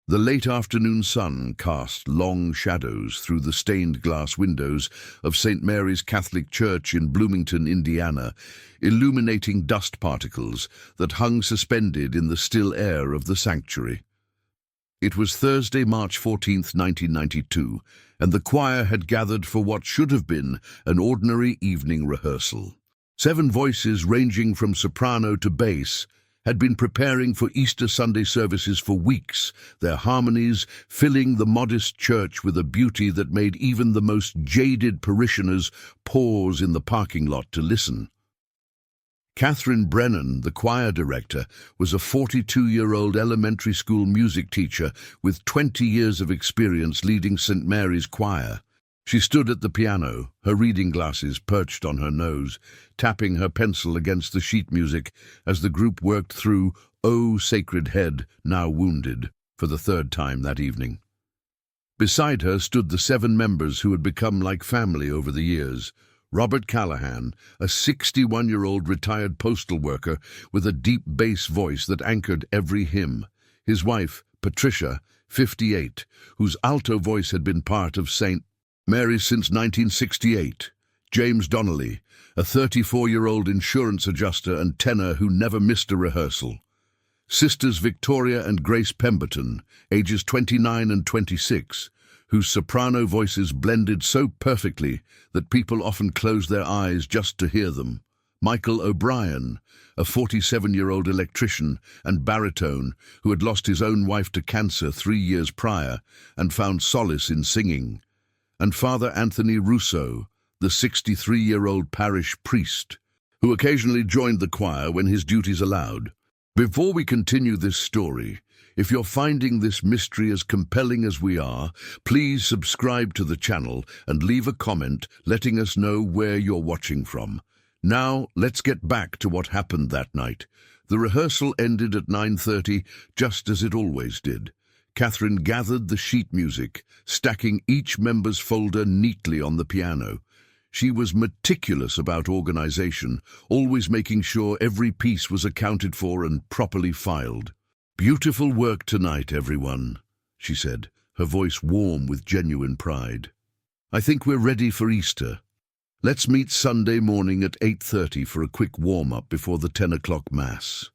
The late afternoon sun cast long shadows through the stained glass windows of St. Mary's Catholic Church in Bloomington, Indiana, illuminating dust particles that hung suspended in the still air of the sanctuary. It was Thursday, March 14th, 1992, and the choir had gathered for what should have been an ordinary evening rehearsal. 7 voices ranging from soprano to bass had been preparing for Easter Sunday services for weeks, their harmonies filling the modest church with a beauty that made even the most jaded parishioners pause in the parking lot to listen. Catherine Brennan, the choir director, was a 42-year-old elementary school music teacher with 20 years of experience leading St. Mary's choir. She stood at the piano, her reading glasses perched on her nose, tapping her pencil against the sheet music as the group worked through "O Sacred Head, Now Wounded" for the 3rd time that evening. Beside her stood the 7 members who had become like family over the years. Robert Callahan, a 61-year-old retired postal worker with a deep bass voice that anchored every hymn. His wife, Patricia, 58, whose alto voice had been part of St. Mary's since 1968. James Donnelly, a 34-year-old insurance adjuster and tenor who never missed a rehearsal. Sisters Victoria and Grace Pemberton, ages 29 and 26, whose soprano voices blended so perfectly that people often closed their eyes just to hear them. Michael O'Brien, a 47-year-old electrician and baritone who had lost his own wife to cancer 3 years prior and found solace in singing. And Father Anthony Russo, the 63-year-old parish priest, who occasionally joined the choir when his duties allowed. Before we continue this story, if you're finding this mystery as compelling as we are, please subscribe to the channel and leave a comment letting us know where you're watching from. Now, let's get back to what happened that night. The rehearsal ended at 9:30, just as it always did. Catherine gathered the sheet music, stacking each member's folder neatly on the piano. She was meticulous about organization, always making sure every piece was accounted for and properly filed. "Beautiful work tonight, everyone," she said, her voice warm with genuine pride. "I think we're ready for Easter. Let's meet Sunday morning at 8:30 for a quick warm-up before the 10 o'clock Mass."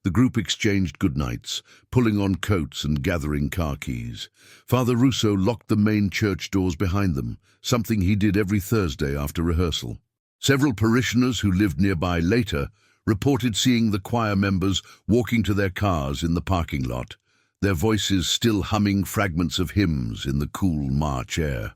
The group exchanged goodnights, pulling on coats and gathering car keys. Father Russo locked the main church doors behind them, something he did every Thursday after rehearsal. Several parishioners who lived nearby later reported seeing the choir members walking to their cars in the parking lot, their voices still humming fragments of hymns in the cool March air.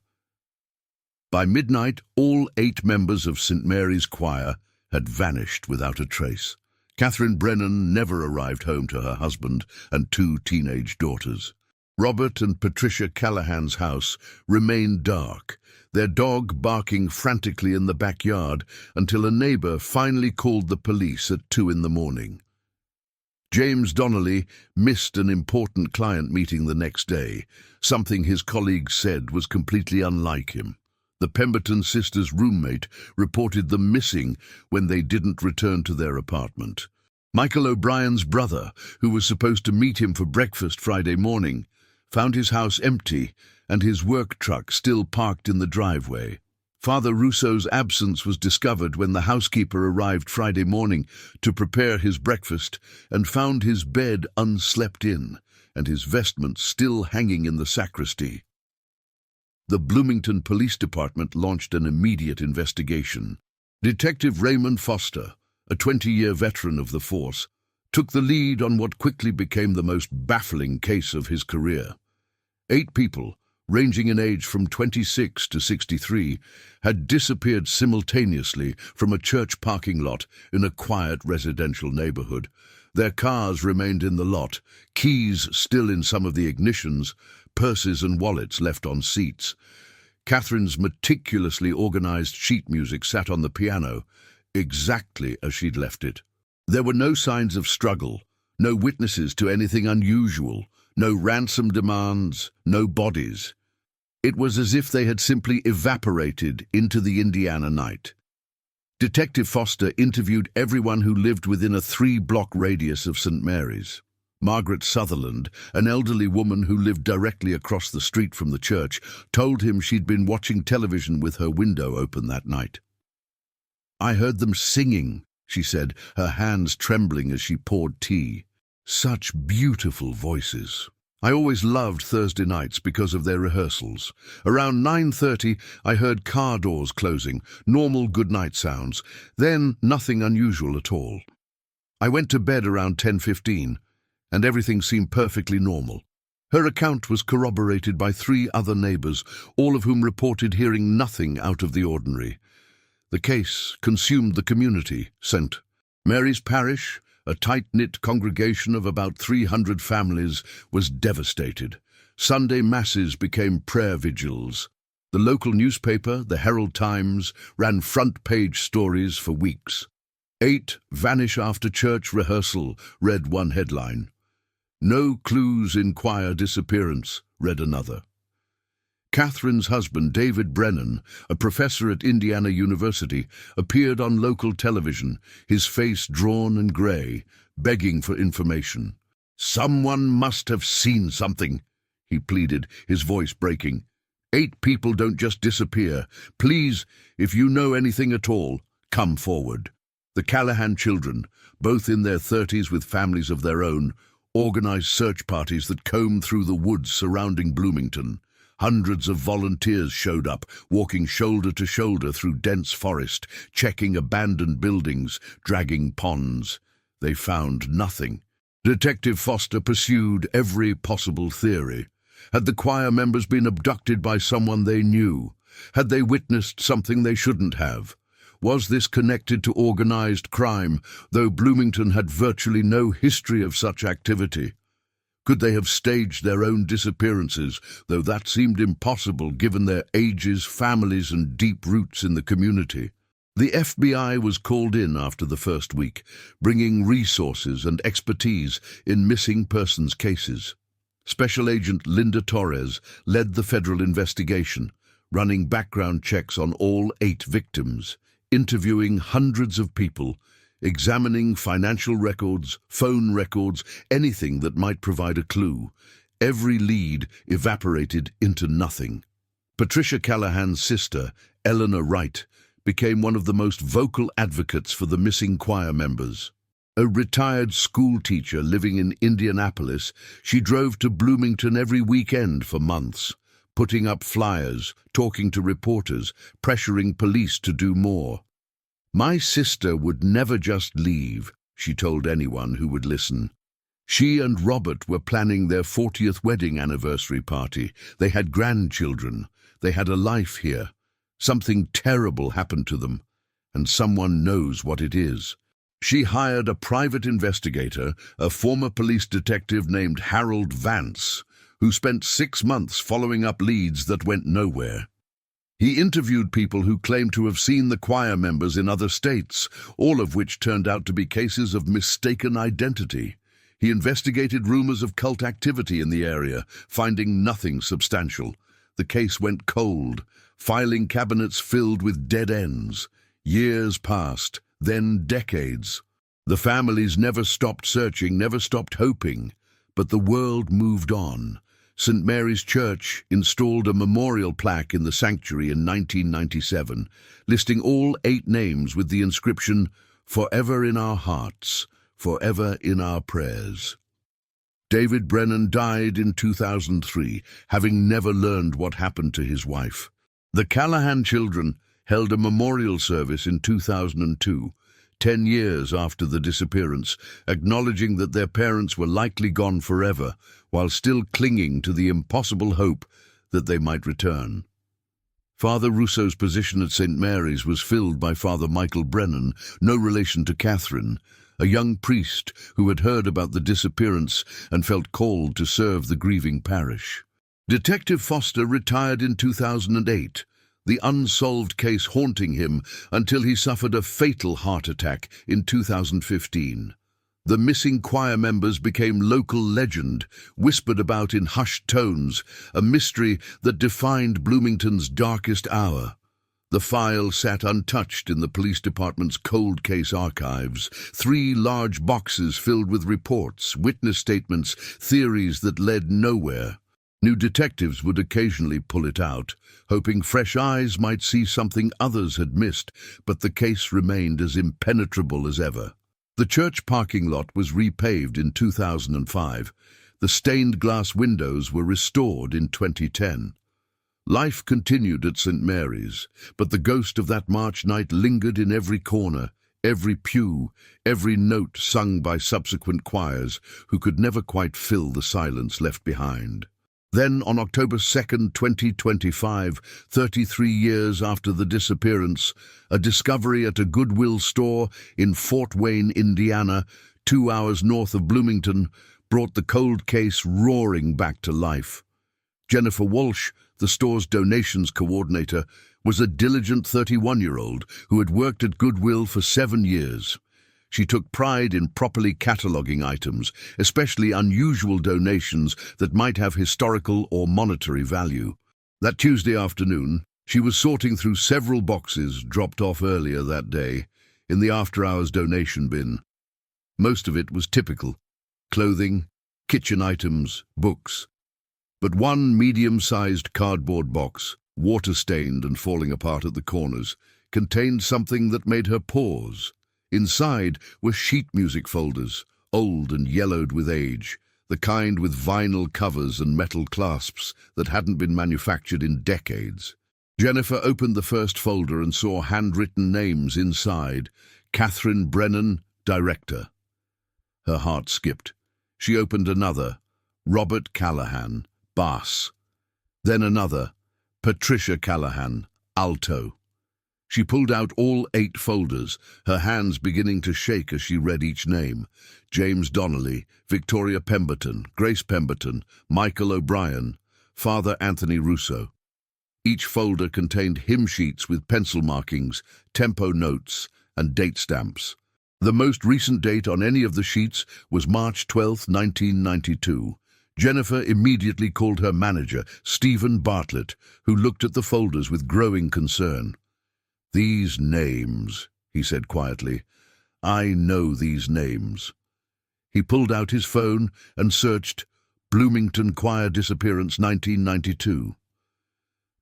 By midnight, all 8 members of St. Mary's choir had vanished without a trace. Catherine Brennan never arrived home to her husband and 2 teenage daughters. Robert and Patricia Callahan's house remained dark, their dog barking frantically in the backyard until a neighbor finally called the police at 2 in the morning. James Donnelly missed an important client meeting the next day, something his colleagues said was completely unlike him. The Pemberton sisters' roommate reported them missing when they didn't return to their apartment. Michael O'Brien's brother, who was supposed to meet him for breakfast Friday morning, found his house empty and his work truck still parked in the driveway. Father Russo's absence was discovered when the housekeeper arrived Friday morning to prepare his breakfast and found his bed unslept in and his vestments still hanging in the sacristy. The Bloomington Police Department launched an immediate investigation. Detective Raymond Foster, a 20-year veteran of the force, took the lead on what quickly became the most baffling case of his career. 8 people, ranging in age from 26 to 63, had disappeared simultaneously from a church parking lot in a quiet residential neighborhood. Their cars remained in the lot, keys still in some of the ignitions, purses and wallets left on seats. Catherine's meticulously organized sheet music sat on the piano, exactly as she'd left it. There were no signs of struggle, no witnesses to anything unusual, no ransom demands, no bodies. It was as if they had simply evaporated into the Indiana night. Detective Foster interviewed everyone who lived within a 3-block radius of St. Mary's. Margaret Sutherland, an elderly woman who lived directly across the street from the church, told him she'd been watching television with her window open that night. "I heard them singing," she said, her hands trembling as she poured tea. "Such beautiful voices. I always loved Thursday nights because of their rehearsals. Around 9:30, I heard car doors closing, normal goodnight sounds, then nothing unusual at all. I went to bed around 10:15, and everything seemed perfectly normal." Her account was corroborated by 3 other neighbors, all of whom reported hearing nothing out of the ordinary. The case consumed the community. St. Mary's Parish, a tight-knit congregation of about 300 families, was devastated. Sunday masses became prayer vigils. The local newspaper, the Herald Times, ran front-page stories for weeks. 8 vanish after church rehearsal, read one headline. No clues in choir disappearance, read another. Catherine's husband, David Brennan, a professor at Indiana University, appeared on local television, his face drawn and grey, begging for information. "Someone must have seen something," he pleaded, his voice breaking. 8 people don't just disappear. Please, if you know anything at all, come forward." The Callahan children, both in their 30s with families of their own, organized search parties that combed through the woods surrounding Bloomington. Hundreds of volunteers showed up, walking shoulder to shoulder through dense forest, checking abandoned buildings, dragging ponds. They found nothing. Detective Foster pursued every possible theory. Had the choir members been abducted by someone they knew? Had they witnessed something they shouldn't have? Was this connected to organized crime, though Bloomington had virtually no history of such activity? Could they have staged their own disappearances, though that seemed impossible given their ages, families, and deep roots in the community? The FBI was called in after the first week, bringing resources and expertise in missing persons cases. Special Agent Linda Torres led the federal investigation, running background checks on all 8 victims, interviewing hundreds of people, examining financial records, phone records, anything that might provide a clue. Every lead evaporated into nothing. Patricia Callahan's sister, Eleanor Wright, became one of the most vocal advocates for the missing choir members. A retired school teacher living in Indianapolis, she drove to Bloomington every weekend for months, putting up flyers, talking to reporters, pressuring police to do more. "My sister would never just leave," she told anyone who would listen. She and Robert were planning their 40th wedding anniversary party. They had grandchildren. They had a life here. Something terrible happened to them, and someone knows what it is. She hired a private investigator, a former police detective named Harold Vance, who spent 6 months following up leads that went nowhere. He interviewed people who claimed to have seen the choir members in other states, all of which turned out to be cases of mistaken identity. He investigated rumors of cult activity in the area, finding nothing substantial. The case went cold, filing cabinets filled with dead ends. Years passed, then decades. The families never stopped searching, never stopped hoping, but the world moved on. St. Mary's Church installed a memorial plaque in the sanctuary in 1997, listing all 8 names with the inscription, "Forever in our hearts, forever in our prayers." David Brennan died in 2003, having never learned what happened to his wife. The Callahan children held a memorial service in 2002, 10 years after the disappearance, acknowledging that their parents were likely gone forever, while still clinging to the impossible hope that they might return. Father Russo's position at St. Mary's was filled by Father Michael Brennan, no relation to Catherine, a young priest who had heard about the disappearance and felt called to serve the grieving parish. Detective Foster retired in 2008, the unsolved case haunting him until he suffered a fatal heart attack in 2015. The missing choir members became local legend, whispered about in hushed tones, a mystery that defined Bloomington's darkest hour. The file sat untouched in the police department's cold case archives, 3 large boxes filled with reports, witness statements, theories that led nowhere. New detectives would occasionally pull it out, hoping fresh eyes might see something others had missed, but the case remained as impenetrable as ever. The church parking lot was repaved in 2005. The stained glass windows were restored in 2010. Life continued at St. Mary's, but the ghost of that March night lingered in every corner, every pew, every note sung by subsequent choirs who could never quite fill the silence left behind. Then, on October 2nd, 2025, 33 years after the disappearance, a discovery at a Goodwill store in Fort Wayne, Indiana, 2 hours north of Bloomington, brought the cold case roaring back to life. Jennifer Walsh, the store's donations coordinator, was a diligent 31-year-old who had worked at Goodwill for 7 years. She took pride in properly cataloguing items, especially unusual donations that might have historical or monetary value. That Tuesday afternoon, she was sorting through several boxes dropped off earlier that day in the after-hours donation bin. Most of it was typical: clothing, kitchen items, books. But one medium-sized cardboard box, water-stained and falling apart at the corners, contained something that made her pause. Inside were sheet music folders, old and yellowed with age, the kind with vinyl covers and metal clasps that hadn't been manufactured in decades. Jennifer opened the first folder and saw handwritten names inside: Catherine Brennan, Director. Her heart skipped. She opened another: Robert Callahan, Bass. Then another: Patricia Callahan, Alto. She pulled out all 8 folders, her hands beginning to shake as she read each name: James Donnelly, Victoria Pemberton, Grace Pemberton, Michael O'Brien, Father Anthony Russo. Each folder contained hymn sheets with pencil markings, tempo notes, and date stamps. The most recent date on any of the sheets was March 12, 1992. Jennifer immediately called her manager, Stephen Bartlett, who looked at the folders with growing concern. "These names," he said quietly. "I know these names." He pulled out his phone and searched Bloomington Choir Disappearance 1992.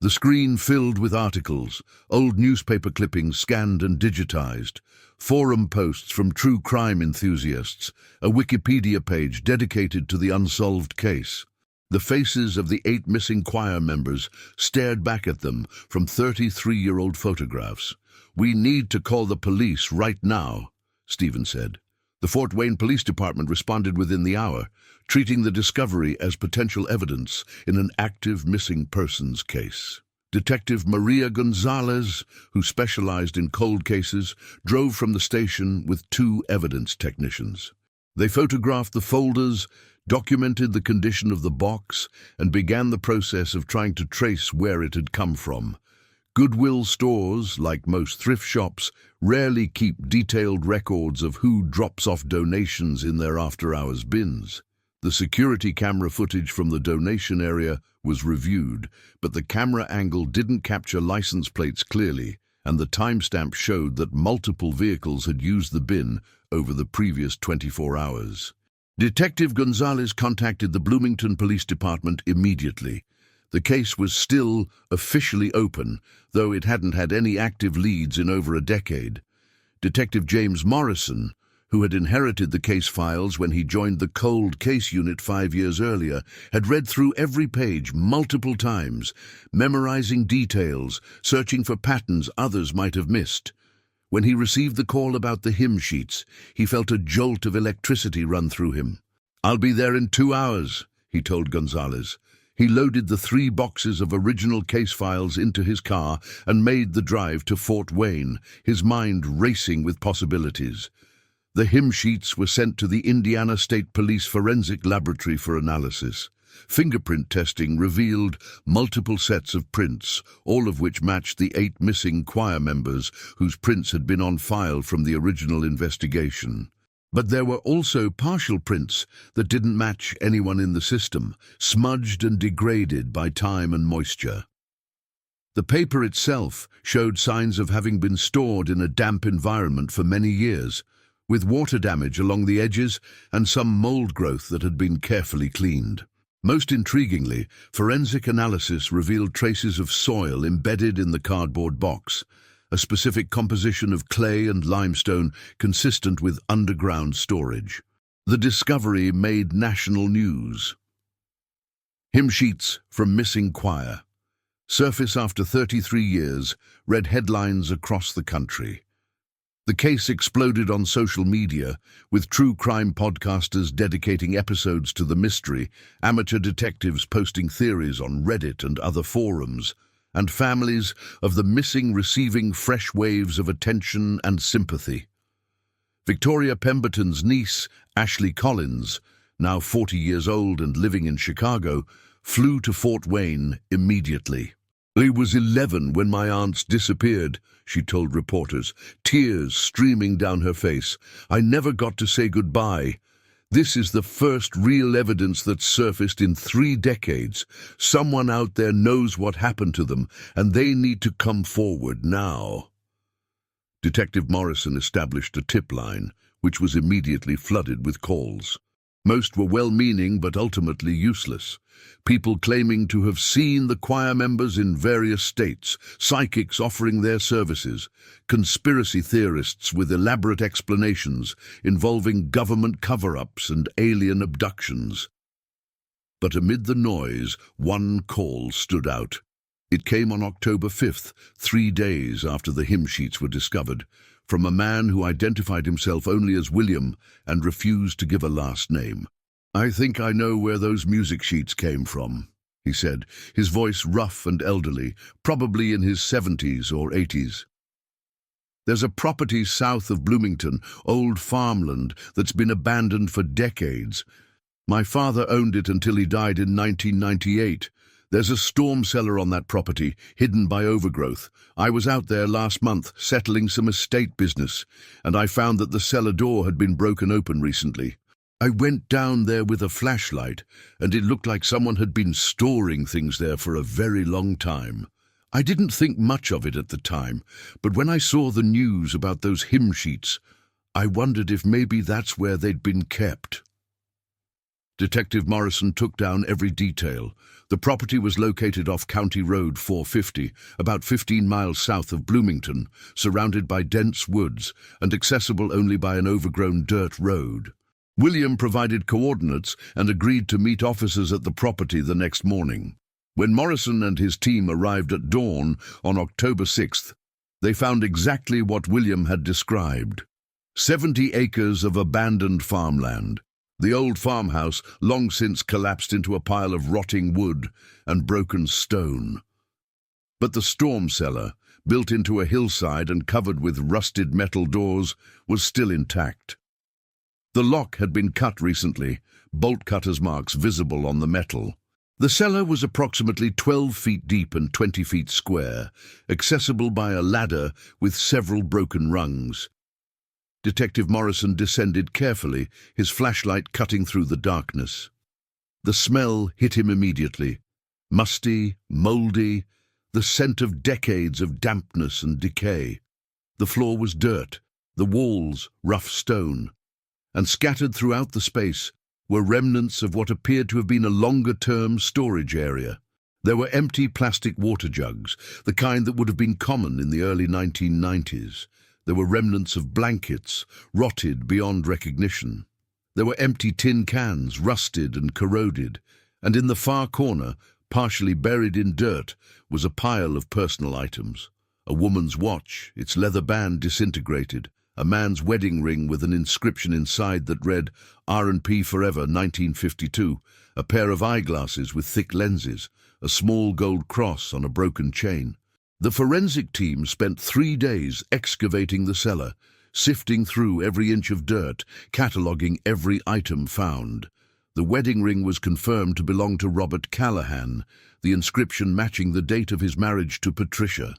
The screen filled with articles, old newspaper clippings scanned and digitized, forum posts from true crime enthusiasts, a Wikipedia page dedicated to the unsolved case. The faces of the 8 missing choir members stared back at them from 33-year-old photographs. "We need to call the police right now," Stephen said. The Fort Wayne Police Department responded within the hour, treating the discovery as potential evidence in an active missing persons case. Detective Maria Gonzalez, who specialized in cold cases, drove from the station with 2 evidence technicians. They photographed the folders, documented the condition of the box, and began the process of trying to trace where it had come from. Goodwill stores, like most thrift shops, rarely keep detailed records of who drops off donations in their after-hours bins. The security camera footage from the donation area was reviewed, but the camera angle didn't capture license plates clearly, and the timestamp showed that multiple vehicles had used the bin over the previous 24 hours. Detective Gonzalez contacted the Bloomington Police Department immediately. The case was still officially open, though it hadn't had any active leads in over a decade. Detective James Morrison, who had inherited the case files when he joined the cold case unit 5 years earlier, had read through every page multiple times, memorizing details, searching for patterns others might have missed. When he received the call about the hymn sheets, he felt a jolt of electricity run through him. "I'll be there in 2 hours," he told Gonzalez. He loaded the 3 boxes of original case files into his car and made the drive to Fort Wayne, his mind racing with possibilities. The hymn sheets were sent to the Indiana State Police Forensic Laboratory for analysis. Fingerprint testing revealed multiple sets of prints, all of which matched the 8 missing choir members whose prints had been on file from the original investigation. But there were also partial prints that didn't match anyone in the system, smudged and degraded by time and moisture. The paper itself showed signs of having been stored in a damp environment for many years, with water damage along the edges and some mold growth that had been carefully cleaned. Most intriguingly, forensic analysis revealed traces of soil embedded in the cardboard box, a specific composition of clay and limestone consistent with underground storage. The discovery made national news. Hymn sheets from missing choir. Surface after 33 years, read headlines across the country. The case exploded on social media, with true crime podcasters dedicating episodes to the mystery, amateur detectives posting theories on Reddit and other forums, and families of the missing receiving fresh waves of attention and sympathy. Victoria Pemberton's niece, Ashley Collins, now 40 years old and living in Chicago, flew to Fort Wayne immediately. "I was 11 when my aunts disappeared," she told reporters, tears streaming down her face. "I never got to say goodbye. This is the first real evidence that's surfaced in 3 decades. Someone out there knows what happened to them, and they need to come forward now." Detective Morrison established a tip line, which was immediately flooded with calls. Most were well-meaning but ultimately useless. People claiming to have seen the choir members in various states, psychics offering their services, conspiracy theorists with elaborate explanations involving government cover-ups and alien abductions. But amid the noise, one call stood out. It came on October 5th, 3 days after the hymn sheets were discovered, from a man who identified himself only as William and refused to give a last name. "I think I know where those music sheets came from," he said, his voice rough and elderly, probably in his 70s or 80s. "There's a property south of Bloomington, old farmland, that's been abandoned for decades. My father owned it until he died in 1998. There's a storm cellar on that property, hidden by overgrowth. I was out there last month, settling some estate business, and I found that the cellar door had been broken open recently. I went down there with a flashlight, and it looked like someone had been storing things there for a very long time. I didn't think much of it at the time, but when I saw the news about those hymn sheets, I wondered if maybe that's where they'd been kept." Detective Morrison took down every detail. The property was located off County Road 450, about 15 miles south of Bloomington, surrounded by dense woods and accessible only by an overgrown dirt road. William provided coordinates and agreed to meet officers at the property the next morning. When Morrison and his team arrived at dawn on October 6th, they found exactly what William had described: 70 acres of abandoned farmland. The old farmhouse long since collapsed into a pile of rotting wood and broken stone. But the storm cellar, built into a hillside and covered with rusted metal doors, was still intact. The lock had been cut recently, bolt cutters' marks visible on the metal. The cellar was approximately 12 feet deep and 20 feet square, accessible by a ladder with several broken rungs. Detective Morrison descended carefully, his flashlight cutting through the darkness. The smell hit him immediately. Musty, mouldy, the scent of decades of dampness and decay. The floor was dirt, the walls rough stone, and scattered throughout the space were remnants of what appeared to have been a longer-term storage area. There were empty plastic water jugs, the kind that would have been common in the early 1990s. There were remnants of blankets, rotted beyond recognition. There were empty tin cans, rusted and corroded, and in the far corner, partially buried in dirt, was a pile of personal items. A woman's watch, its leather band disintegrated, a man's wedding ring with an inscription inside that read R&P Forever 1952, a pair of eyeglasses with thick lenses, a small gold cross on a broken chain. The forensic team spent 3 days excavating the cellar, sifting through every inch of dirt, cataloguing every item found. The wedding ring was confirmed to belong to Robert Callahan, the inscription matching the date of his marriage to Patricia.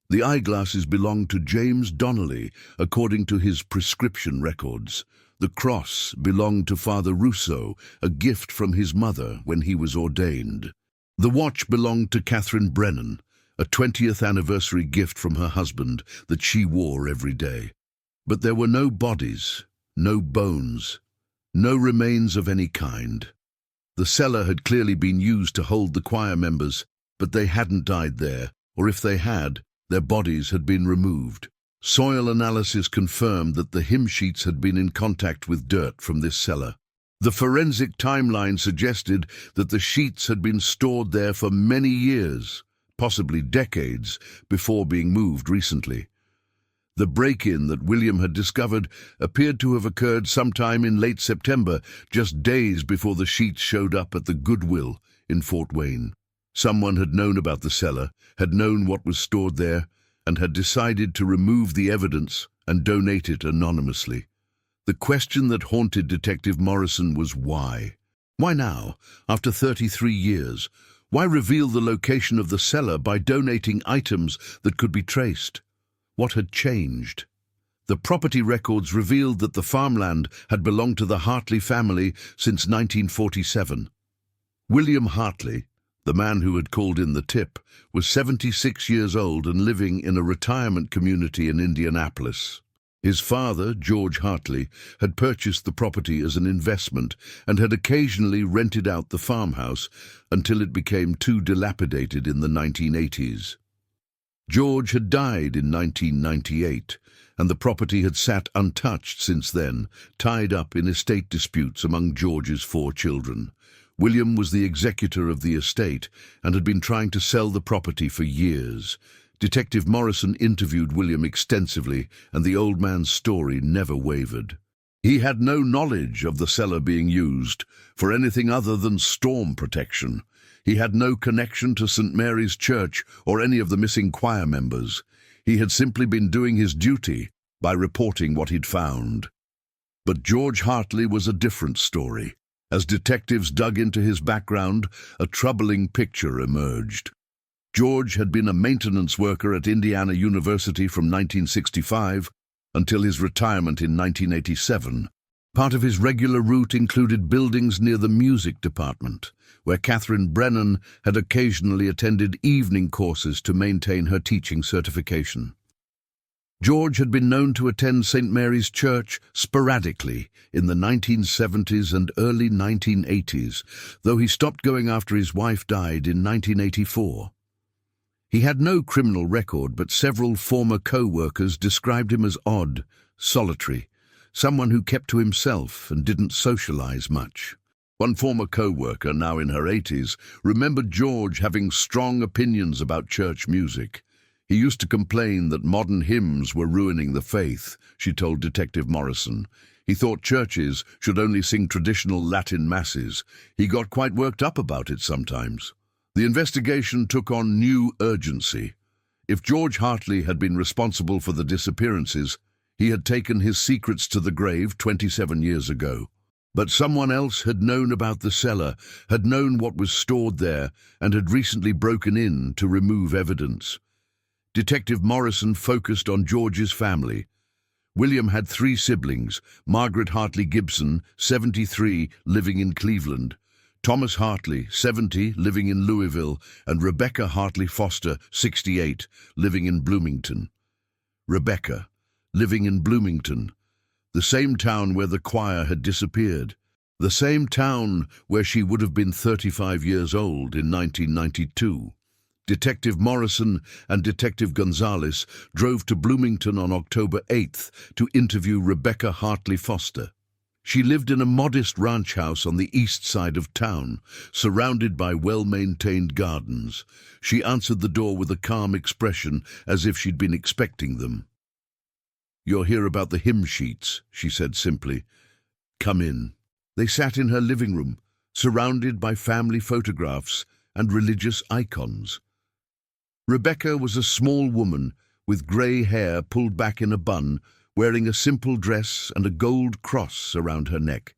The eyeglasses belonged to James Donnelly, according to his prescription records. The cross belonged to Father Russo, a gift from his mother when he was ordained. The watch belonged to Catherine Brennan, a 20th anniversary gift from her husband that she wore every day. But there were no bodies, no bones, no remains of any kind. The cellar had clearly been used to hold the choir members, but they hadn't died there, or if they had, their bodies had been removed. Soil analysis confirmed that the hymn sheets had been in contact with dirt from this cellar. The forensic timeline suggested that the sheets had been stored there for many years, possibly decades, before being moved recently. The break-in that William had discovered appeared to have occurred sometime in late September, just days before the sheets showed up at the Goodwill in Fort Wayne. Someone had known about the cellar, had known what was stored there, and had decided to remove the evidence and donate it anonymously. The question that haunted Detective Morrison was why? Why now, after 33 years? Why reveal the location of the cellar by donating items that could be traced? What had changed? The property records revealed that the farmland had belonged to the Hartley family since 1947. William Hartley, the man who had called in the tip, was 76 years old and living in a retirement community in Indianapolis. His father, George Hartley, had purchased the property as an investment and had occasionally rented out the farmhouse until it became too dilapidated in the 1980s. George had died in 1998, and the property had sat untouched since then, tied up in estate disputes among George's 4 children. William was the executor of the estate and had been trying to sell the property for years. Detective Morrison interviewed William extensively, and the old man's story never wavered. He had no knowledge of the cellar being used for anything other than storm protection. He had no connection to St. Mary's Church or any of the missing choir members. He had simply been doing his duty by reporting what he'd found. But George Hartley was a different story. As detectives dug into his background, a troubling picture emerged. George had been a maintenance worker at Indiana University from 1965 until his retirement in 1987. Part of his regular route included buildings near the music department, where Catherine Brennan had occasionally attended evening courses to maintain her teaching certification. George had been known to attend St. Mary's Church sporadically in the 1970s and early 1980s, though he stopped going after his wife died in 1984. He had no criminal record, but several former co-workers described him as odd, solitary, someone who kept to himself and didn't socialize much. One former co-worker, now in her 80s, remembered George having strong opinions about church music. He used to complain that modern hymns were ruining the faith, she told Detective Morrison. He thought churches should only sing traditional Latin masses. He got quite worked up about it sometimes. The investigation took on new urgency. If George Hartley had been responsible for the disappearances, he had taken his secrets to the grave 27 years ago. But someone else had known about the cellar, had known what was stored there, and had recently broken in to remove evidence. Detective Morrison focused on George's family. William had 3 siblings: Margaret Hartley Gibson, 73, living in Cleveland; Thomas Hartley, 70, living in Louisville; and Rebecca Hartley Foster, 68, living in Bloomington. Rebecca, living in Bloomington, the same town where the choir had disappeared, the same town where she would have been 35 years old in 1992. Detective Morrison and Detective Gonzalez drove to Bloomington on October 8th to interview Rebecca Hartley Foster. She lived in a modest ranch house on the east side of town, surrounded by well-maintained gardens. She answered the door with a calm expression, as if she'd been expecting them. "You're here about the hymn sheets," she said simply. "Come in." They sat in her living room, surrounded by family photographs and religious icons. Rebecca was a small woman with grey hair pulled back in a bun, wearing a simple dress and a gold cross around her neck.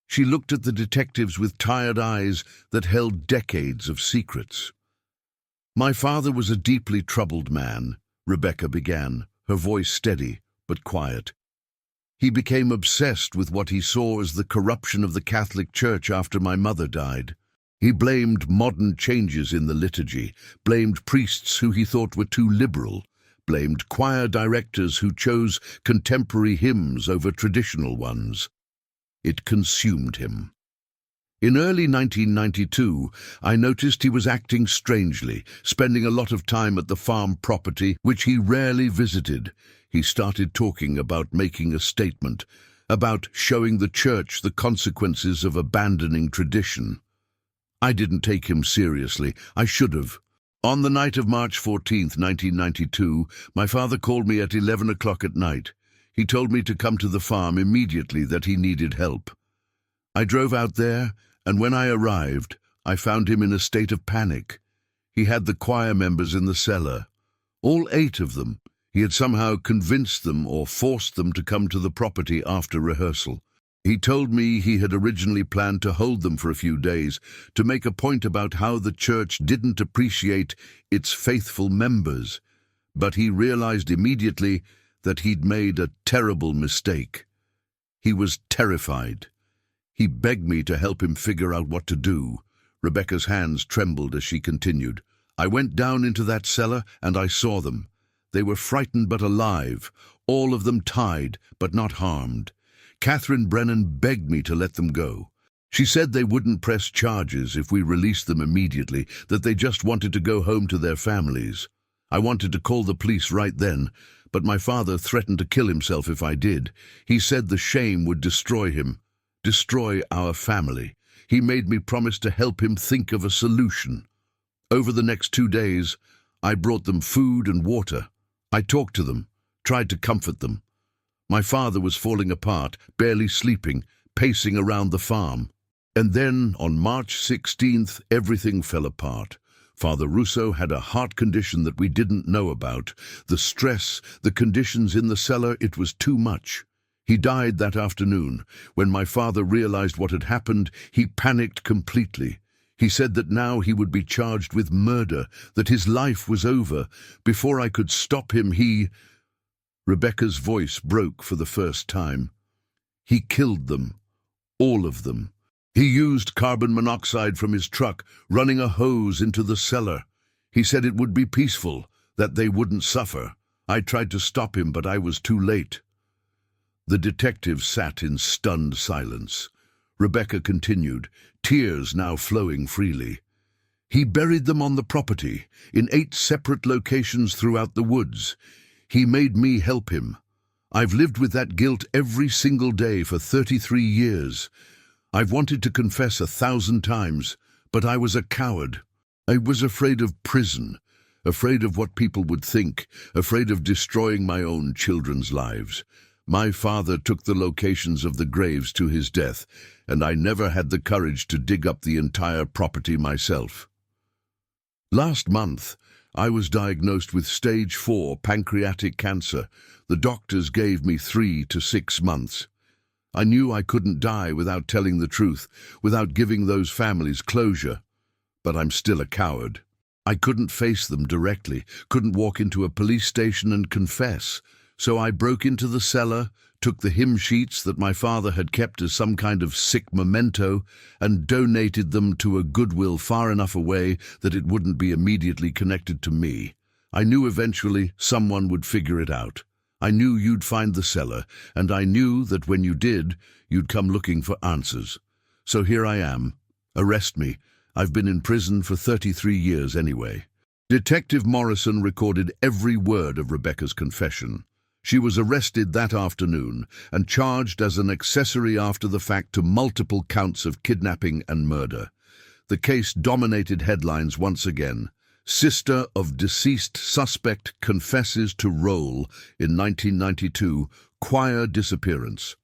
She looked at the detectives with tired eyes that held decades of secrets. "My father was a deeply troubled man," Rebecca began, her voice steady but quiet. "He became obsessed with what he saw as the corruption of the Catholic Church after my mother died. He blamed modern changes in the liturgy, blamed priests who he thought were too liberal, blamed choir directors who chose contemporary hymns over traditional ones. It consumed him. In early 1992, I noticed he was acting strangely, spending a lot of time at the farm property, which he rarely visited. He started talking about making a statement, about showing the church the consequences of abandoning tradition. I didn't take him seriously. I should have. On the night of March 14, 1992, my father called me at 11 o'clock at night. He told me to come to the farm immediately, that he needed help. I drove out there, and when I arrived, I found him in a state of panic. He had the choir members in the cellar. All 8 of them. He had somehow convinced them or forced them to come to the property after rehearsal. He told me he had originally planned to hold them for a few days, to make a point about how the church didn't appreciate its faithful members. But he realized immediately that he'd made a terrible mistake. He was terrified. He begged me to help him figure out what to do. Rebecca's hands trembled as she continued. I went down into that cellar and I saw them. They were frightened but alive, all of them tied but not harmed. Catherine Brennan begged me to let them go. She said they wouldn't press charges if we released them immediately, that they just wanted to go home to their families. I wanted to call the police right then, but my father threatened to kill himself if I did. He said the shame would destroy him, destroy our family. He made me promise to help him think of a solution. Over the next 2 days, I brought them food and water. I talked to them, tried to comfort them. My father was falling apart, barely sleeping, pacing around the farm. And then, on March 16th, everything fell apart. Father Russo had a heart condition that we didn't know about. The stress, the conditions in the cellar, it was too much. He died that afternoon. When my father realized what had happened, he panicked completely. He said that now he would be charged with murder, that his life was over. Before I could stop him, Rebecca's voice broke for the first time. He killed them, all of them. He used carbon monoxide from his truck, running a hose into the cellar. He said it would be peaceful, that they wouldn't suffer. I tried to stop him, but I was too late. The detective sat in stunned silence. Rebecca continued, tears now flowing freely. He buried them on the property, in 8 separate locations throughout the woods. He made me help him. I've lived with that guilt every single day for 33 years. I've wanted to confess 1,000 times, but I was a coward. I was afraid of prison, afraid of what people would think, afraid of destroying my own children's lives. My father took the locations of the graves to his death, and I never had the courage to dig up the entire property myself. Last month, I was diagnosed with stage 4 pancreatic cancer. The doctors gave me 3 to 6 months. I knew I couldn't die without telling the truth, without giving those families closure. But I'm still a coward. I couldn't face them directly, couldn't walk into a police station and confess. So I broke into the cellar, took the hymn sheets that my father had kept as some kind of sick memento, and donated them to a Goodwill far enough away that it wouldn't be immediately connected to me. I knew eventually someone would figure it out. I knew you'd find the cellar, and I knew that when you did, you'd come looking for answers. So here I am. Arrest me. I've been in prison for 33 years anyway. Detective Morrison recorded every word of Rebecca's confession. She was arrested that afternoon and charged as an accessory after the fact to multiple counts of kidnapping and murder. The case dominated headlines once again. Sister of deceased suspect confesses to role in 1992 choir disappearance.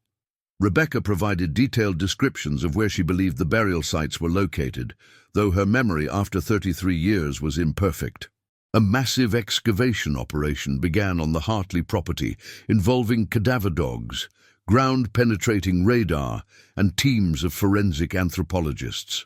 Rebecca provided detailed descriptions of where she believed the burial sites were located, though her memory after 33 years was imperfect. A massive excavation operation began on the Hartley property, involving cadaver dogs, ground-penetrating radar, and teams of forensic anthropologists.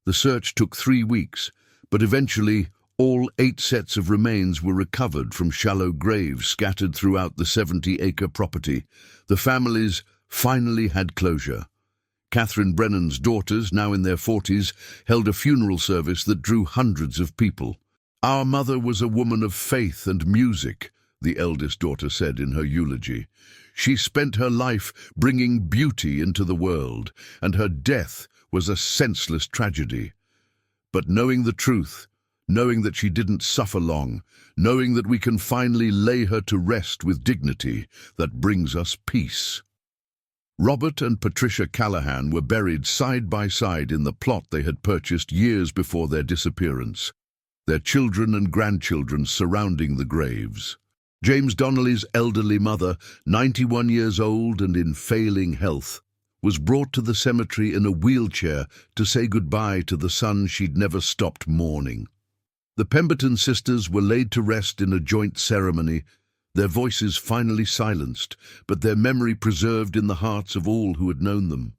The search took 3 weeks, but eventually all 8 sets of remains were recovered from shallow graves scattered throughout the 70-acre property. The families finally had closure. Catherine Brennan's daughters, now in their 40s, held a funeral service that drew hundreds of people. "Our mother was a woman of faith and music," the eldest daughter said in her eulogy. "She spent her life bringing beauty into the world, and her death was a senseless tragedy. But knowing the truth, knowing that she didn't suffer long, knowing that we can finally lay her to rest with dignity, that brings us peace." Robert and Patricia Callahan were buried side by side in the plot they had purchased years before their disappearance, their children and grandchildren surrounding the graves. James Donnelly's elderly mother, 91 years old and in failing health, was brought to the cemetery in a wheelchair to say goodbye to the son she'd never stopped mourning. The Pemberton sisters were laid to rest in a joint ceremony, their voices finally silenced, but their memory preserved in the hearts of all who had known them.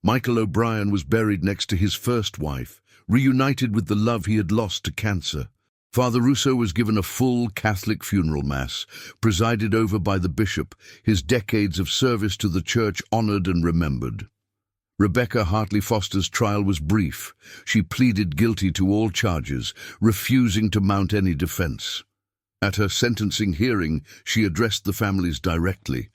Michael O'Brien was buried next to his first wife, reunited with the love he had lost to cancer. Father Russo was given a full Catholic funeral mass, presided over by the bishop, his decades of service to the church honored and remembered. Rebecca Hartley Foster's trial was brief. She pleaded guilty to all charges, refusing to mount any defense. At her sentencing hearing, she addressed the families directly.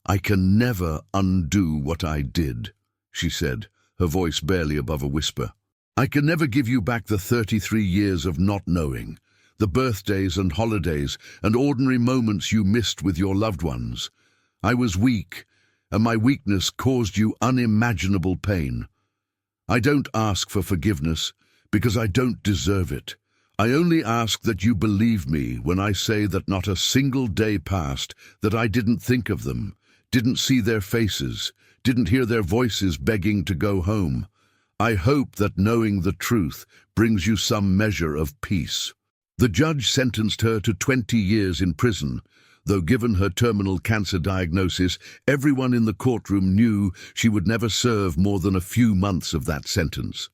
"I can never undo what I did," she said, her voice barely above a whisper. "I can never give you back the 33 years of not knowing, the birthdays and holidays and ordinary moments you missed with your loved ones. I was weak, and my weakness caused you unimaginable pain. I don't ask for forgiveness because I don't deserve it. I only ask that you believe me when I say that not a single day passed that I didn't think of them, didn't see their faces, didn't hear their voices begging to go home. I hope that knowing the truth brings you some measure of peace." The judge sentenced her to 20 years in prison. Though given her terminal cancer diagnosis, everyone in the courtroom knew she would never serve more than a few months of that sentence.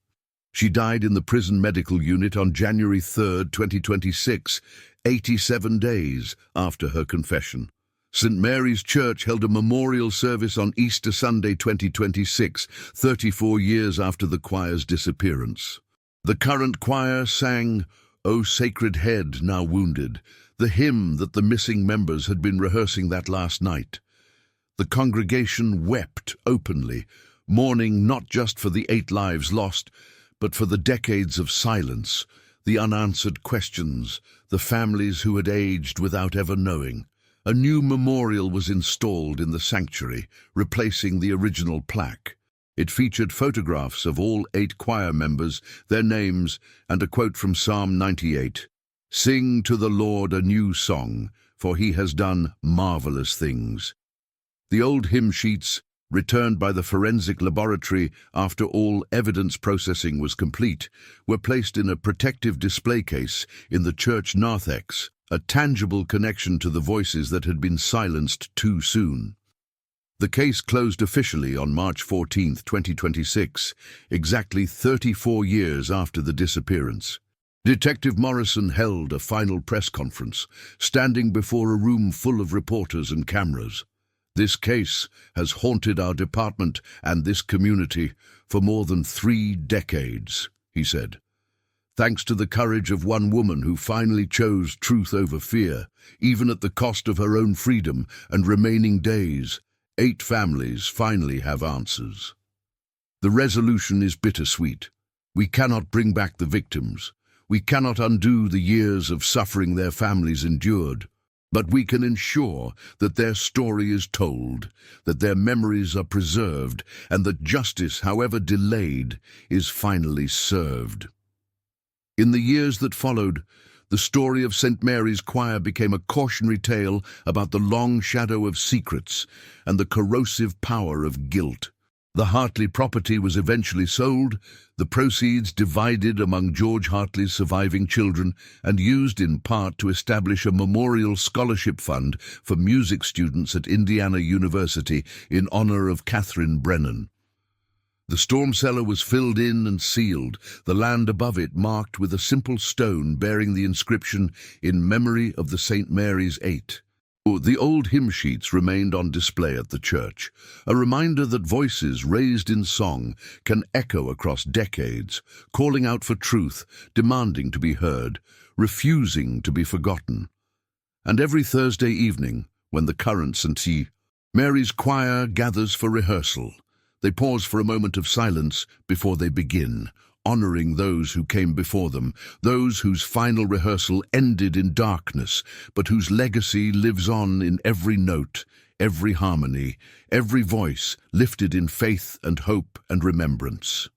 She died in the prison medical unit on January 3, 2026, 87 days after her confession. St. Mary's Church held a memorial service on Easter Sunday 2026, 34 years after the choir's disappearance. The current choir sang, "O Sacred Head, Now Wounded," the hymn that the missing members had been rehearsing that last night. The congregation wept openly, mourning not just for the 8 lives lost, but for the decades of silence, the unanswered questions, the families who had aged without ever knowing. A new memorial was installed in the sanctuary, replacing the original plaque. It featured photographs of all 8 choir members, their names, and a quote from Psalm 98. "Sing to the Lord a new song, for he has done marvelous things." The old hymn sheets, returned by the forensic laboratory after all evidence processing was complete, were placed in a protective display case in the church narthex, a tangible connection to the voices that had been silenced too soon. The case closed officially on March 14, 2026, exactly 34 years after the disappearance. Detective Morrison held a final press conference, standing before a room full of reporters and cameras. "This case has haunted our department and this community for more than 3 decades, he said. "Thanks to the courage of one woman who finally chose truth over fear, even at the cost of her own freedom and remaining days, 8 families finally have answers. The resolution is bittersweet. We cannot bring back the victims. We cannot undo the years of suffering their families endured. But we can ensure that their story is told, that their memories are preserved, and that justice, however delayed, is finally served." In the years that followed, the story of St. Mary's Choir became a cautionary tale about the long shadow of secrets and the corrosive power of guilt. The Hartley property was eventually sold, the proceeds divided among George Hartley's surviving children and used in part to establish a memorial scholarship fund for music students at Indiana University in honor of Catherine Brennan. The storm cellar was filled in and sealed, the land above it marked with a simple stone bearing the inscription "In memory of the St. Mary's 8." The old hymn sheets remained on display at the church, a reminder that voices raised in song can echo across decades, calling out for truth, demanding to be heard, refusing to be forgotten. And every Thursday evening, when the currents and sea, Mary's choir gathers for rehearsal. They pause for a moment of silence before they begin, honoring those who came before them, those whose final rehearsal ended in darkness, but whose legacy lives on in every note, every harmony, every voice lifted in faith and hope and remembrance.